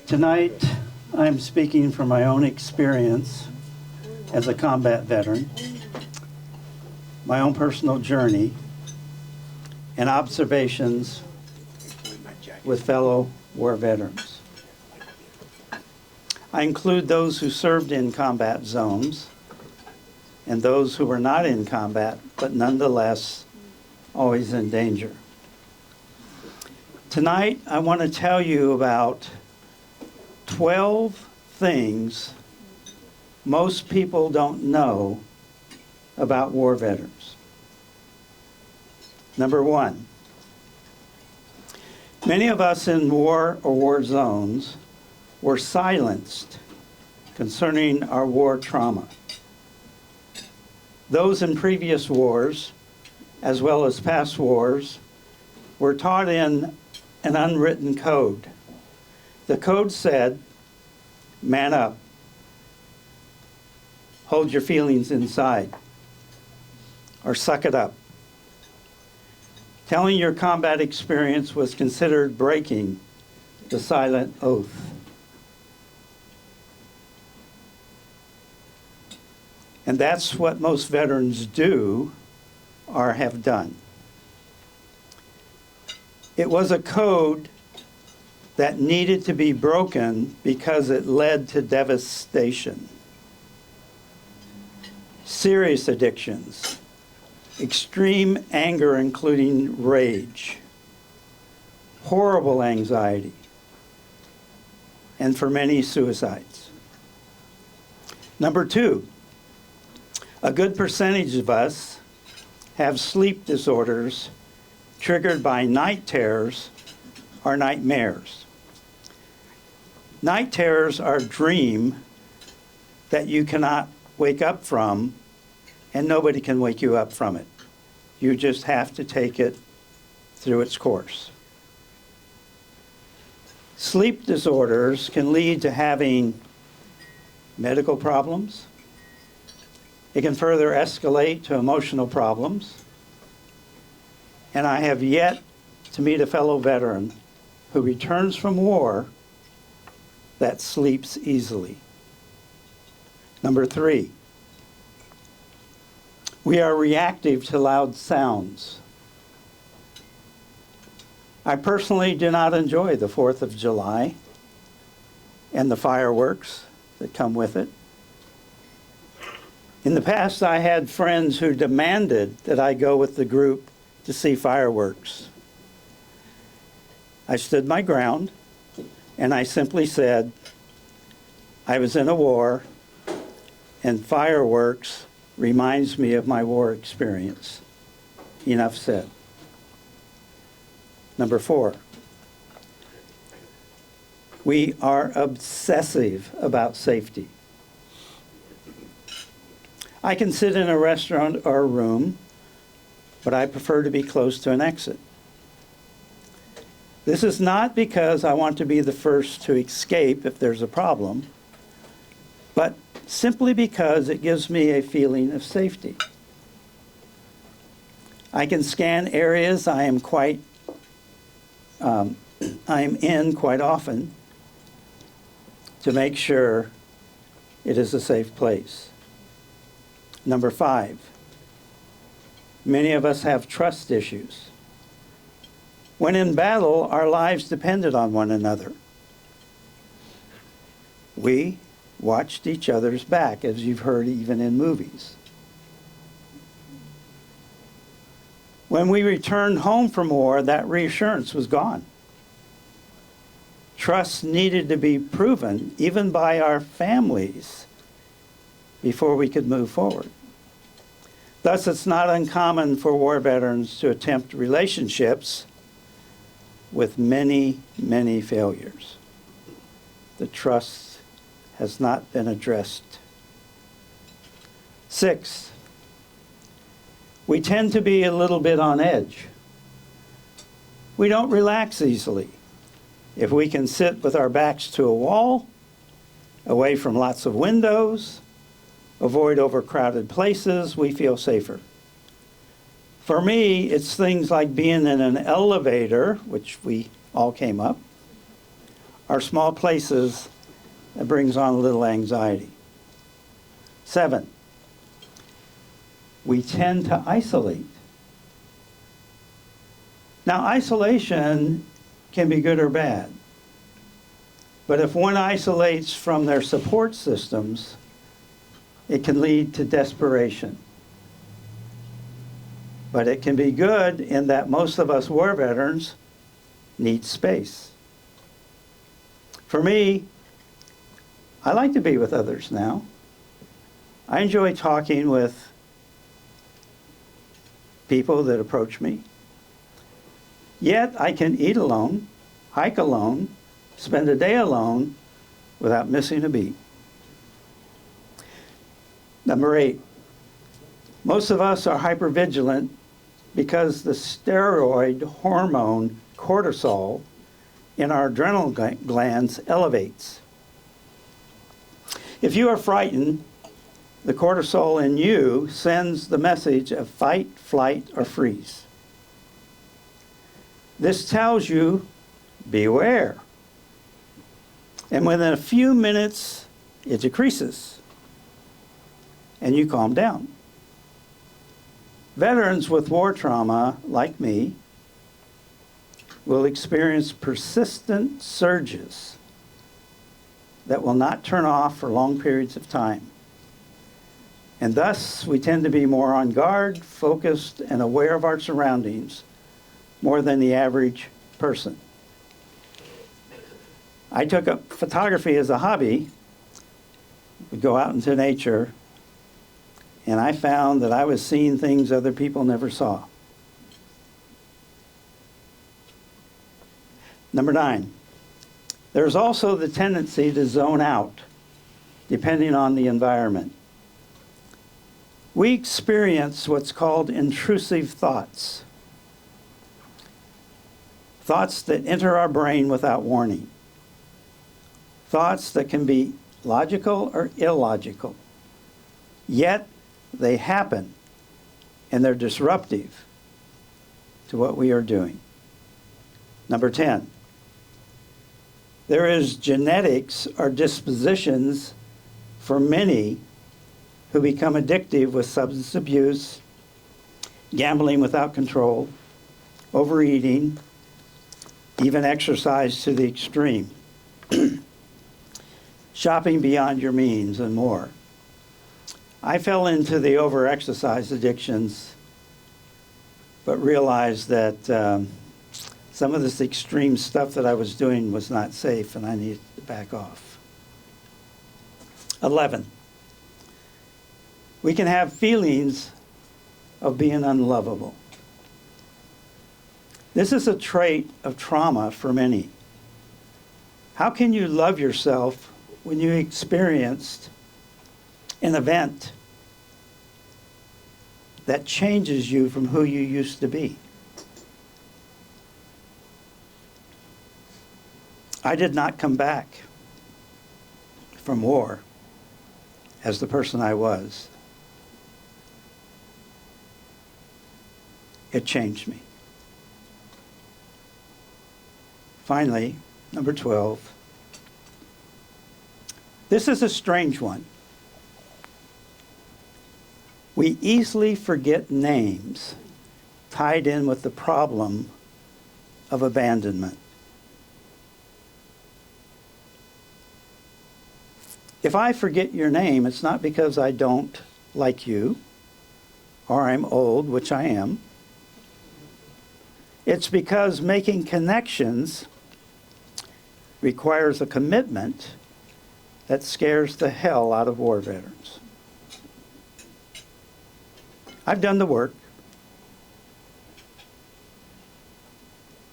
Tonight, I'm speaking from my own experience as a combat veteran, my own personal journey, and observations with fellow war veterans. I include those who served in combat zones and those who were not in combat, but nonetheless always in danger. Tonight, I want to tell you about 12 things most people don't know about war veterans. Number one, many of us in war or war zones were silenced concerning our war trauma. Those in previous wars, as well as past wars, were taught in an unwritten code. The code said, man up, hold your feelings inside, or suck it up. Telling your combat experience was considered breaking the silent oath. And that's what most veterans do or have done. It was a code that needed to be broken because it led to devastation. Serious addictions, extreme anger including rage, horrible anxiety, and for many, suicides. Number two, a good percentage of us have sleep disorders triggered by night terrors or nightmares. Night terrors are a dream that you cannot wake up from, and nobody can wake you up from it. You just have to take it through its course. Sleep disorders can lead to having medical problems. It can further escalate to emotional problems. And I have yet to meet a fellow veteran who returns from war that sleeps easily. Number three, we are reactive to loud sounds. I personally do not enjoy the 4th of July and the fireworks that come with it. In the past, I had friends who demanded that I go with the group to see fireworks. I stood my ground, and I simply said, I was in a war, and fireworks reminds me of my war experience. Enough said. Number four, we are obsessive about safety. I can sit in a restaurant or a room, but I prefer to be close to an exit. This is not because I want to be the first to escape if there's a problem, but simply because it gives me a feeling of safety. I can scan areas I am in quite often to make sure it is a safe place. Number five, many of us have trust issues. When in battle, our lives depended on one another. We watched each other's back, as you've heard even in movies. When we returned home from war, that reassurance was gone. Trust needed to be proven, even by our families, before we could move forward. Thus, it's not uncommon for war veterans to attempt relationships with many, many failures. The trust has not been addressed. 6, we tend to be a little bit on edge. We don't relax easily. If we can sit with our backs to a wall, away from lots of windows, avoid overcrowded places, we feel safer. For me, it's things like being in an elevator, which we all came up, are small places that brings on a little anxiety. 7, we tend to isolate. Now, isolation can be good or bad. But if one isolates from their support systems, it can lead to desperation. But it can be good in that most of us war veterans need space. For me, I like to be with others now. I enjoy talking with people that approach me. Yet I can eat alone, hike alone, spend a day alone without missing a beat. Number 8, most of us are hypervigilant because the steroid hormone cortisol in our adrenal glands elevates. If you are frightened, the cortisol in you sends the message of fight, flight, or freeze. This tells you, beware. And within a few minutes, it decreases, and you calm down. Veterans with war trauma, like me, will experience persistent surges that will not turn off for long periods of time. And thus, we tend to be more on guard, focused, and aware of our surroundings more than the average person. I took up photography as a hobby, would go out into nature, and I found that I was seeing things other people never saw. Number 9, there's also the tendency to zone out, depending on the environment. We experience what's called intrusive thoughts. Thoughts that enter our brain without warning. Thoughts that can be logical or illogical. Yet they happen, and they're disruptive to what we are doing. Number 10, there is genetics or dispositions for many who become addictive with substance abuse, gambling without control, overeating, even exercise to the extreme, shopping beyond your means, and more. I fell into the over-exercise addictions, but realized that some of this extreme stuff that I was doing was not safe, and I needed to back off. 11, we can have feelings of being unlovable. This is a trait of trauma for many. How can you love yourself when you experienced an event that changes you from who you used to be? I did not come back from war as the person I was. It changed me. Finally, number 12. This is a strange one. We easily forget names tied in with the problem of abandonment. If I forget your name, it's not because I don't like you or I'm old, which I am. It's because making connections requires a commitment that scares the hell out of war veterans. I've done the work.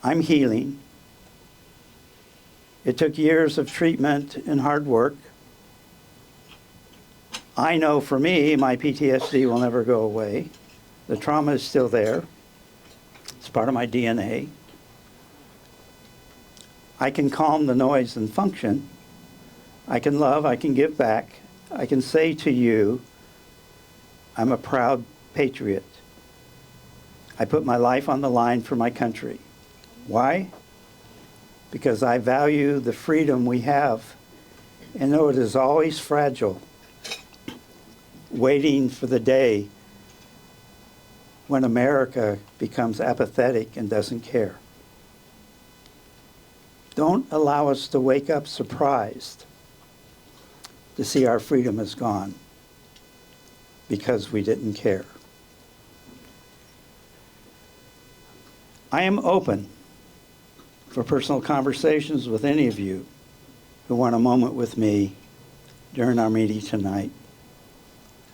I'm healing. It took years of treatment and hard work. I know for me, my PTSD will never go away. The trauma is still there. It's part of my DNA. I can calm the noise and function. I can love, I can give back. I can say to you, I'm a proud patriot. I put my life on the line for my country. Why? because I value the freedom we have and know it is always fragile, waiting for the day when America becomes apathetic and doesn't care. Don't allow us to wake up surprised to see our freedom is gone because we didn't care. I am open for personal conversations with any of you who want a moment with me during our meeting tonight.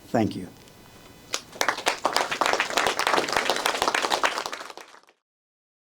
Thank you.